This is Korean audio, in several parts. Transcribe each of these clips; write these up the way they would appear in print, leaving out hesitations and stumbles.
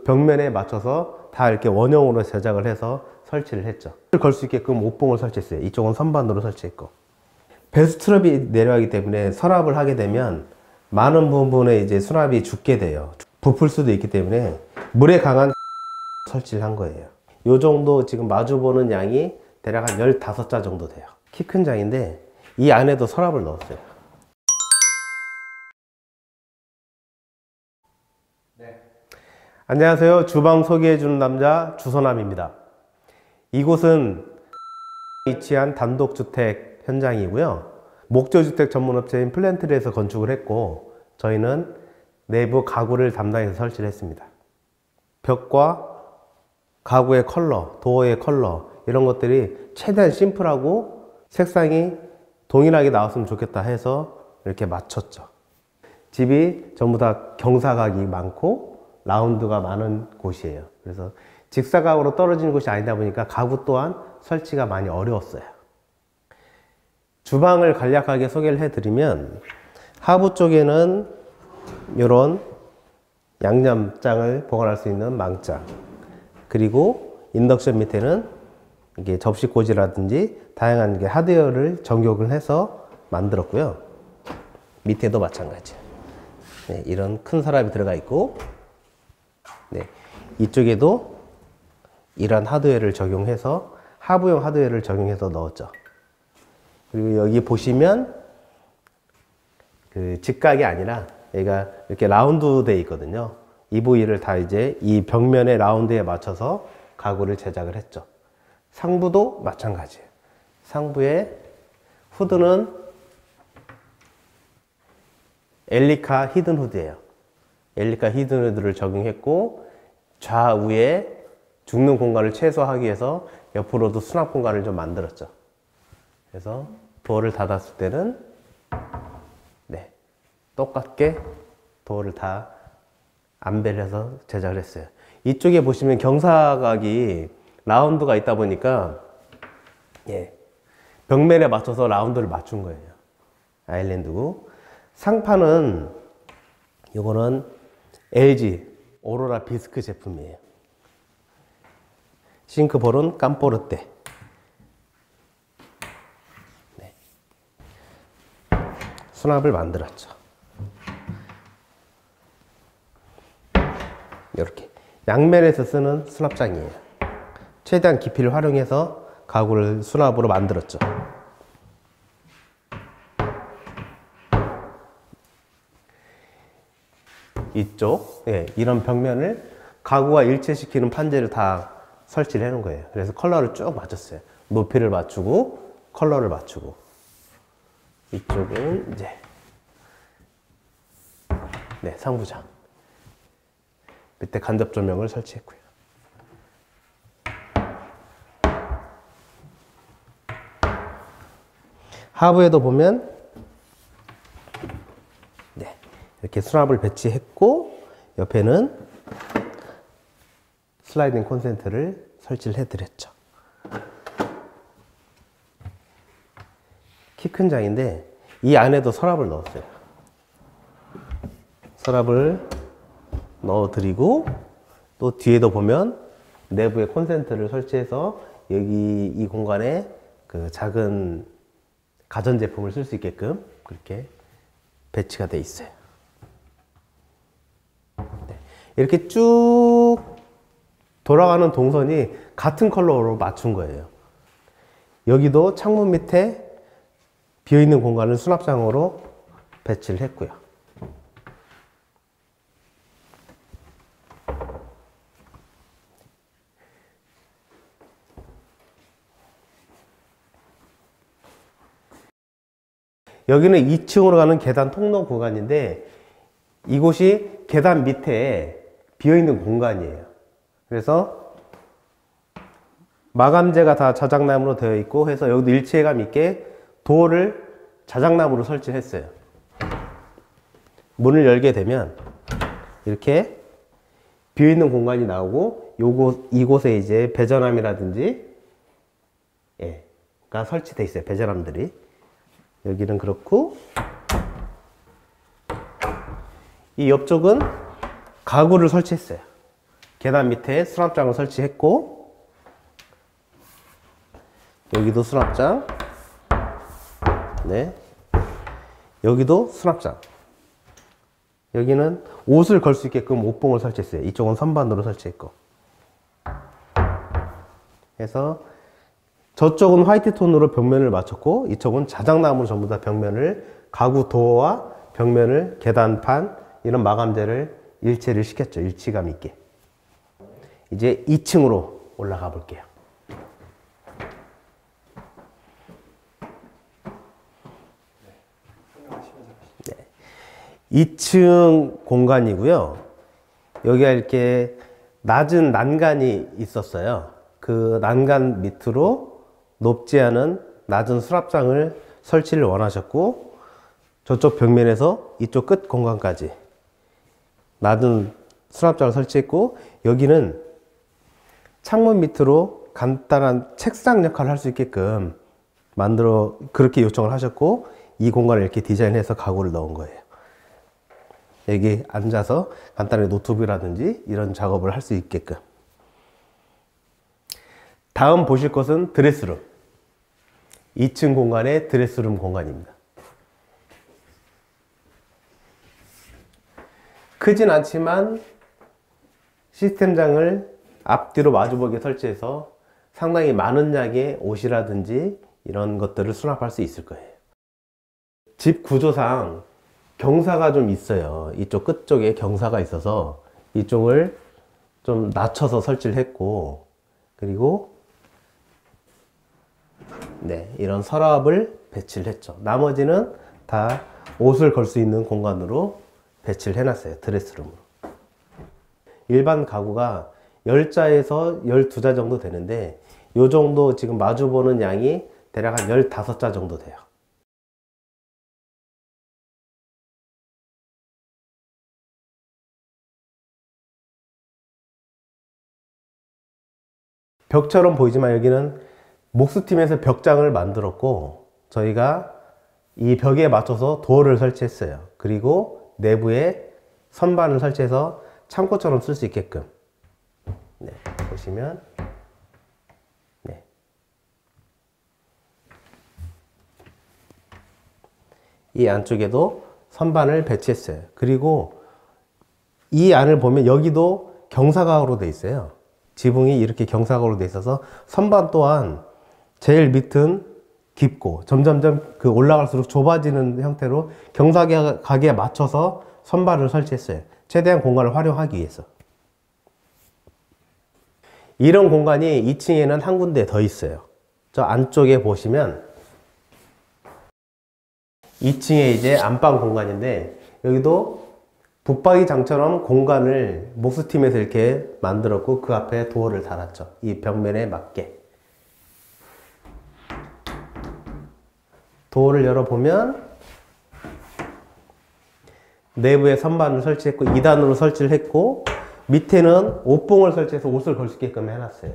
벽면에 맞춰서 다 이렇게 원형으로 제작을 해서 설치를 했죠. 걸 수 있게끔 옷봉을 설치했어요. 이쪽은 선반으로 설치했고, 배수트랩이 내려가기 때문에 서랍을 하게 되면 많은 부분에 이제 수납이 죽게 돼요. 부풀 수도 있기 때문에 물에 강한 설치를 한 거예요. 요 정도 지금 마주보는 양이 대략 한 15자 정도 돼요. 키 큰 장인데 이 안에도 서랍을 넣었어요. 네. 안녕하세요. 주방 소개해주는 남자 주선남입니다. 이곳은 위치한 단독주택 현장이고요. 목조주택 전문업체인 플랜트리에서 건축을 했고, 저희는 내부 가구를 담당해서 설치를 했습니다. 벽과 가구의 컬러, 도어의 컬러, 이런 것들이 최대한 심플하고 색상이 동일하게 나왔으면 좋겠다 해서 이렇게 맞췄죠. 집이 전부 다 경사각이 많고 라운드가 많은 곳이에요. 그래서 직사각으로 떨어진 곳이 아니다 보니까 가구 또한 설치가 많이 어려웠어요. 주방을 간략하게 소개를 해드리면, 하부 쪽에는 이런 양념장을 보관할 수 있는 망장, 그리고 인덕션 밑에는 이게 접시꽂이라든지 다양한 게 하드웨어를 전격을 해서 만들었고요. 밑에도 마찬가지. 네, 이런 큰 서랍이 들어가 있고, 네, 이쪽에도 이런 하드웨어를 적용해서 하부용 하드웨어를 적용해서 넣었죠. 그리고 여기 보시면 그 직각이 아니라 얘가 이렇게 라운드 되어 있거든요. 이 부위를 다 이제 이 벽면의 라운드에 맞춰서 가구를 제작을 했죠. 상부도 마찬가지예요. 상부의 후드는 엘리카 히든 후드예요. 엘리카 히든 후드를 적용했고, 좌우에 죽는 공간을 최소화하기 위해서 옆으로도 수납 공간을 좀 만들었죠. 그래서 도어를 닫았을 때는 네, 똑같게 도어를 다 안배를 해서 제작을 했어요. 이쪽에 보시면 경사각이 라운드가 있다 보니까 벽면에 맞춰서 라운드를 맞춘 거예요. 아일랜드고, 상판은 이거는 LG 오로라 비스크 제품이에요. 싱크볼은 깜포르테. 네. 수납을 만들었죠. 이렇게 양면에서 쓰는 수납장이에요. 최대한 깊이를 활용해서 가구를 수납으로 만들었죠. 이쪽 이런 벽면을 가구와 일체시키는 판재를 다 설치를 해놓은 거예요. 그래서 컬러를 쭉 맞췄어요. 높이를 맞추고 컬러를 맞추고. 이쪽은 이제 상부장. 밑에 간접 조명을 설치했고요. 하부에도 보면 이렇게 수납을 배치했고, 옆에는 슬라이딩 콘센트를 설치를 해드렸죠. 키 큰 장인데 이 안에도 서랍을 넣었어요. 서랍을 넣어드리고, 또 뒤에도 보면 내부에 콘센트를 설치해서 여기 이 공간에 그 작은 가전제품을 쓸 수 있게끔 그렇게 배치가 되어 있어요. 이렇게 쭉 돌아가는 동선이 같은 컬러로 맞춘 거예요. 여기도 창문 밑에 비어있는 공간을 수납장으로 배치를 했고요. 여기는 2층으로 가는 계단 통로 구간인데, 이곳이 계단 밑에 비어있는 공간이에요. 그래서 마감재가 다 자작나무로 되어 있고 해서 여기도 일체감 있게 도어를 자작나무로 설치했어요. 문을 열게 되면 이렇게 비어있는 공간이 나오고, 이곳에 이제 배전함이라든지 가 설치되어 있어요. 배전함들이. 여기는 그렇고, 이 옆쪽은 가구를 설치했어요. 계단 밑에 수납장을 설치했고, 여기도 수납장, 네, 여기도 수납장. 여기는 옷을 걸 수 있게끔 옷봉을 설치했어요. 이쪽은 선반으로 설치했고. 그래서 저쪽은 화이트 톤으로 벽면을 맞췄고, 이쪽은 자작나무로 전부 다 벽면을, 가구 도어와 벽면을, 계단판, 이런 마감재를 일체를 시켰죠. 일치감 있게. 이제 2층으로 올라가 볼게요. 네. 2층 공간이고요. 여기가 이렇게 낮은 난간이 있었어요. 그 난간 밑으로 높지 않은 낮은 수납장을 설치를 원하셨고, 저쪽 벽면에서 이쪽 끝 공간까지 낮은 수납장을 설치했고, 여기는 창문 밑으로 간단한 책상 역할을 할 수 있게끔 그렇게 요청을 하셨고, 이 공간을 이렇게 디자인해서 가구를 넣은 거예요. 여기 앉아서 간단하게 노트북이라든지 이런 작업을 할 수 있게끔. 다음 보실 것은 드레스룸. 2층 공간의 드레스룸 공간입니다. 크진 않지만 시스템장을 앞뒤로 마주보게 설치해서 상당히 많은 양의 옷이라든지 이런 것들을 수납할 수 있을 거예요. 집 구조상 경사가 좀 있어요. 이쪽 끝쪽에 경사가 있어서 이쪽을 좀 낮춰서 설치를 했고, 그리고 네, 이런 서랍을 배치를 했죠. 나머지는 다 옷을 걸 수 있는 공간으로 배치를 해놨어요. 드레스룸으로. 일반 가구가 10자에서 12자 정도 되는데, 요 정도 지금 마주보는 양이 대략 한 15자 정도 돼요. 벽처럼 보이지만 여기는 목수팀에서 벽장을 만들었고, 저희가 이 벽에 맞춰서 도어를 설치했어요. 그리고 내부에 선반을 설치해서 창고처럼 쓸 수 있게끔. 네, 보시면 네. 이 안쪽에도 선반을 배치했어요. 그리고 이 안을 보면 여기도 경사각으로 되어 있어요. 지붕이 이렇게 경사각으로 되어 있어서 선반 또한 제일 밑은 깊고 점점점 그 올라갈수록 좁아지는 형태로 경사각에 맞춰서 선반을 설치했어요. 최대한 공간을 활용하기 위해서. 이런 공간이 2층에는 한 군데 더 있어요. 저 안쪽에 보시면 2층에 이제 안방 공간인데, 여기도 붙박이장처럼 공간을 목수팀에서 이렇게 만들었고, 그 앞에 도어를 달았죠. 이 벽면에 맞게. 도어를 열어보면 내부에 선반을 설치했고, 2단으로 설치를 했고, 밑에는 옷봉을 설치해서 옷을 걸 수 있게끔 해놨어요.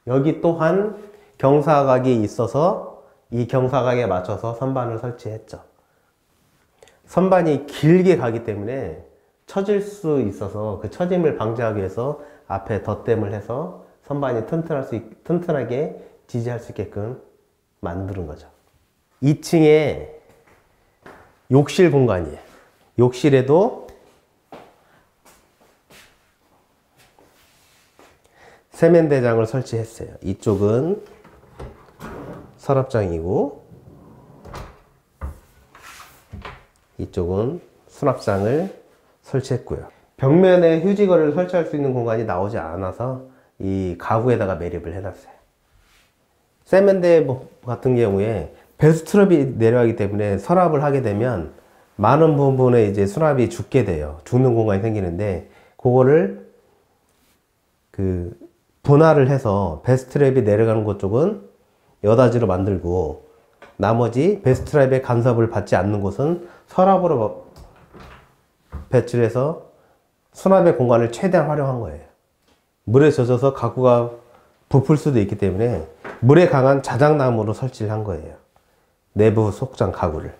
여기 또한 경사각이 있어서 이 경사각에 맞춰서 선반을 설치했죠. 선반이 길게 가기 때문에 처질 수 있어서 그 처짐을 방지하기 위해서 앞에 덧댐을 해서 선반이 튼튼하게 지지할 수 있게끔 만드는 거죠. 2층에 욕실 공간이에요. 욕실에도 세면대장을 설치했어요. 이쪽은 서랍장이고, 이쪽은 수납장을 설치했고요. 벽면에 휴지거리를 설치할 수 있는 공간이 나오지 않아서 이 가구에다가 매립을 해놨어요. 세면대 같은 경우에 배수트랩이 내려가기 때문에 서랍을 하게 되면 많은 부분에 이제 수납이 죽게 돼요. 죽는 공간이 생기는데, 그거를 분할을 해서 배수트랩이 내려가는 곳 쪽은 여닫이로 만들고, 나머지 배수트랩의 간섭을 받지 않는 곳은 서랍으로 배치를 해서 수납의 공간을 최대한 활용한 거예요. 물에 젖어서 가구가 부풀 수도 있기 때문에 물에 강한 자작나무로 설치를 한 거예요. 내부 속장 가구를.